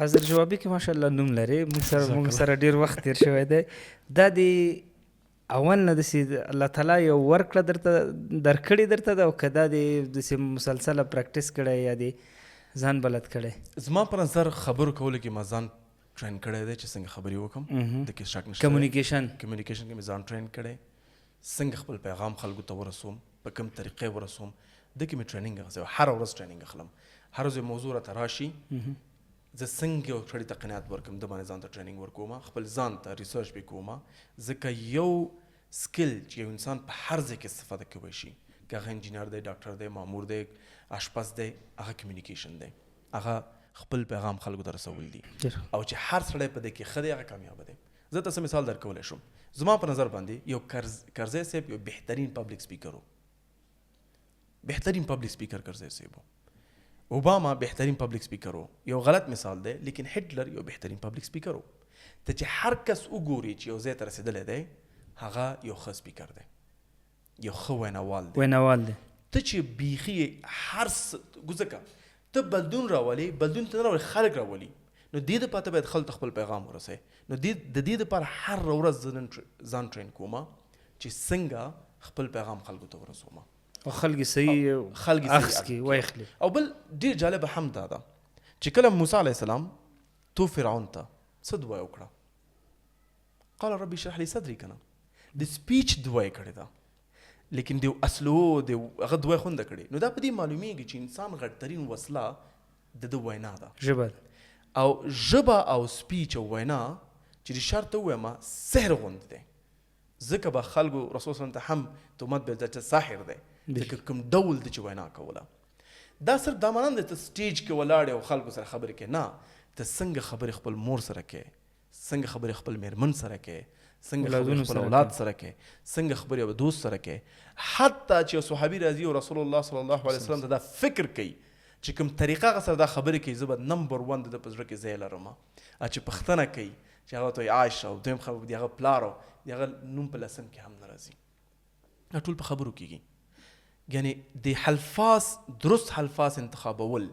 حضر جوابي کې ماشاءالله نوم لري، موږ سره ډیر وخت تیر شوی دی. دا د اول نه داسې الله تعالی یو ورکړه درکړې درته ده، او که دا داسې مسلسله پریکټس کړی یا د ځان بلد کړی؟ زما په نظر خبرو کولو کې ما ځان ټرین کړی دی چې څنګه خبرې وکړم، د کې شک نشته. کمیونیکیشن کې مې ځان ټرین کړی، څنګه خپل پیغام خلکو ته ورسوم، په کوم طریقې ورسوم، د کې مې ټریننګ اخیستی. هره ورځ ټریننګ اخلم، هر ورځ موضوع راته راشي، زه څنګه یو سړي ته قناعت ورکړم، د باندې ځان ته ټریننګ ورکوم، خپل ځان ته ریسرچ پې کوم. ځکه یو سکل چې یو انسان په هر ځای کې استفاده کولی شي، که هغه انجینر دی، ډاکټر دی، مامور دی، اشپز دی، هغه کمیونیکیشن دی، هغه خپل پیغام خلکو ته رسول دي. او چې هر سړی په دې کې ښه دی، هغه کامیابه دی. زه تاسو مثال درکولی شم. زما په نظر باندې یو کرزی صاحب یو بهترین پبلک سپیکر و، بهترین پبلک سپیکر کرزی صاحب و. اوباما بهترین پبلک سپیکر و. یو غلط مثال دی، لیکن هټلر یو بهترین پبلک سپیکر و. ته چې هر کس وګوري چې یو ځای ته رسېدلی دی، هغه یو ښه سپیکر دی، یو ښه ویناوال دی. ته چې بیخي هر ځکه ته بدلون راولي، بدلون ته نه راولي، خلک راولي. نو دې دپاره ته باید خلکو ته خپل پیغام ورسوي. نو د دې دپاره هر ورځ ځان ټرین کوم چې څنګه خپل پیغام خلکو ته ورسوم، او خلک صحیح اخسکي وایخلي. او بل ډېر جالبه هم دا ده چې کله موسی علیه السلام تو فرعون ته څه دعا وکړه؟ قال ربي اشرح لي صدري. کنه د سپیچ دعا یې کړې ده، لیکن د اصلو د هغه دعا یې خونده کړې. نو دا په دې معلومیږي چې انسان غټترین وسله د وینا ده، ژبه. او ژبه او سپیچ او وینا چې د شرط ووایم سحر غوند دی. ځکه به خلکو رسول صلی الله علیه وسلم ته هم تهمت به چې ساحر دی، ځکه کوم ډول د چې وینا کوله. دا صرف دا معنی نه ته سټیج کې ولاړې او خلکو سره خبرې کوې، نه، ته څنګه خبرې خپل مور سره کوې، څنګه خبرې خپل میرمن سره کوې، څنګه خبرې خپل اولاد سره کوې، څنګه خبرې یو دوست سره کوې. حتی چې یو صحابي راځي او رسول الله صلی الله علیه وسلم ته دا فکر کوي چې کوم طریقه هغه سره دا خبرې کوي، زه به نمبر 1 د په زړه کې ځای لرم. چې پوښتنه کوي چې هغه ته عایشه او دویم خبر د هغه پلار او د هغه نوم په لسم کې هم نه راځي. دا ټول په خبرو کېږي. یعنې د حلفاظ درست حلفاظ انتخابول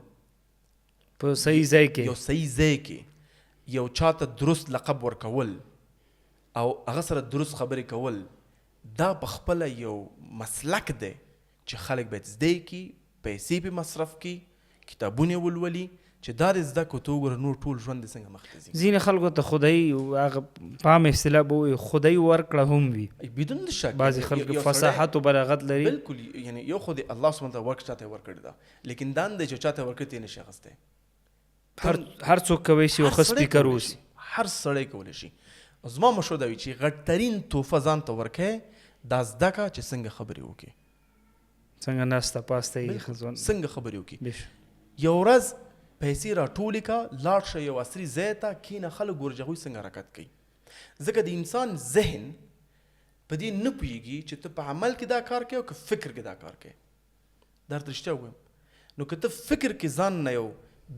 په صحیح ځای کې، یو صحیح ځای کې، یو چاته درست لقب ورکول او هغه سره درست خبرې کول، دا په خپله یو مسلک دی چې خلک باید زده کړي، پیسې پې مصرف کړي، کتابونه ولولي، چې دا د زده کړو ته وګوره نور ټول ژوند دې څنګه مخته ځي. ځینې خلکو ته خدای هغه په عامه اصطلاح به وایي خدای ورکړه هم وي، بدون شک. بعضې خلک فصاحت او بلاغت لري. بالکل، یعنی یو خو د الله سبحانه وتعالی چاته ورکړې ده، لیکن دا نه دی چې چاته ورکړې ته یې نشي اخیستی. هر څوک کولی شي یو ښه سپیکر اوسي، هر سړی کولی شي. زما مشوره دا وي چې غټترین تحفه ځان ته ورکړې، دا زده کړه چې څنګه خبرې وکړې، څنګه ناسته پاسته یې څنګه خبرې وکړي. یو ورځ پیسې راټولې کړه، لاړ شه یو عصري ځای ته کښېنه، خلک ګوري چې هغوی څنګه حرکت کوي. ځکه د انسان ذهن په دې نه پوهېږي چې ته په عمل کې دا کار کوې او که فکر کې دا کار کوې. دا درته رښتیا ووایم، نو که ته فکر کې ځان نه یو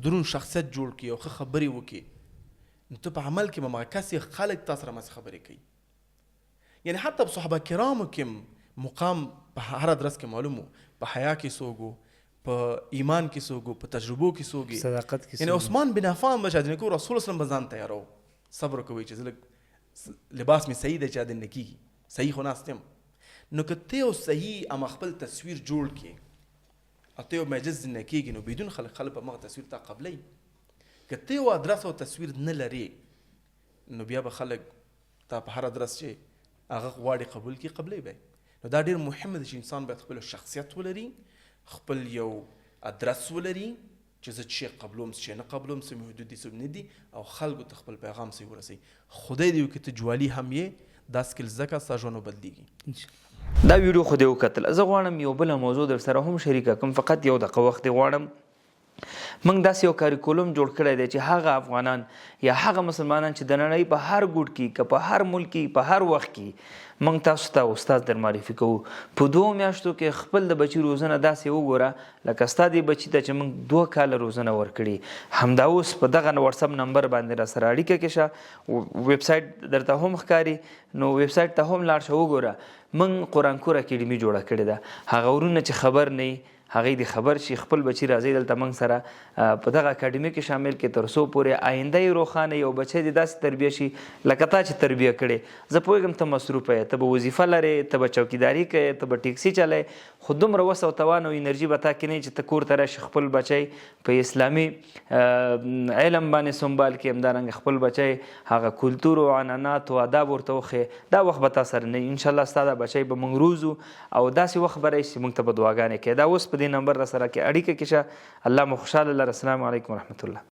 درون شخصیت جوړ کړي او ښه خبرې وکړي، نو ته په عمل کې به همغه کس خلک تا سره مس خبرې کوي. یعنی حتی په صحابه کرامو کې مقام په هر ادرس کې معلوم و، په حیا کې څوک و، په ایمان کې څوک و، په تجربو کې څوک، صداقت کې. یعنی عثمان بن عفان به چې کو رسول الله به ځان تیارو، صبر کوي چې زه لباس مې صحیح دی چې ادن کېږي، صحیح خو ناست یم. نو که ته یو صحیح اما خپل تصویر جوړ کړې او ته یو معجز نه کېږي، نو بدون خلک په مغه تصویر تا قبلی. که ته یو ادرس او تصویر نه لرې، نو بیا به خلک تا په هر ادرس چې هغه غواړي قبول کړي قبلی به. نو دا ډېر مهم دی چې انسان باید خپل شخصیت ولري، خپل یو ادرس ولري چې زه چې قبلوم چې نه قبلوم، څه مې حدود دي څه نه دي، او خلکو ته خپل پیغام صحیح ورسوي. خدای دې وکړي ته جوالي هم یې، دا سکل زده کړه، ستا ژوند بدلېږي. دا ویډیو خو دې وکتل، زه غواړم یو بله موضوع در سره هم شریکه کړم، فقط یو دقیقه وخت دې غواړم. موږ داسې یو کاریکولم جوړ کړی دی چې هغه افغانان یا هغه مسلمانان چې د نړۍ په هر ګوټ کې، که په هر ملک کې، په هر وخت کې، موږ تاسو ته استاد در معرفي کوو. په 2 میاشتو کې خپل د بچي روزنه داسې وګوره لکه ستا دې بچي ته چې موږ 2 کاله روزنه ورکړي. همدا اوس په دغه واتساپ نمبر باندې را سره اړیکه کې شه، ویب سایټ درته هم ښکاري، نو ویب سایټ ته هم لاړ شه وګوره. موږ قرآن کور اکیډمي جوړه کړې ده. هغه ورونه چې خبر نه هغې د خبر شي خپل بچي راځي دلته موږ سره په دغه اکاډمي کې شامل کړي تر څو پورې آینده یې روښانه یو بچی دې داسې تربیه شي لکه تا چې تربیه کړې زه پوهېږم ته مصروفه یې ته به وظیفه لرې ته به چوکیداري کوې ته به ټیکسي چلې خو دومره وس او توان او انرژي به تا کې نه چې ته کور ته راشي خپل بچی په اسلامي علم باندې سنبال کړي همدارنګه خپل بچی هغه کلتور او عنعنات او آداب ورته وښیې دا وخت به تا سره نه انشاءالله ستا دا بچی به موږ روزو او داسې وخت به راشي موږ ته به دعاګانې کوي دا اوس په دې نمبر را سره کې اړیکه کې شه الله مو خوشحاله لره السلام علیکم ورحمت الله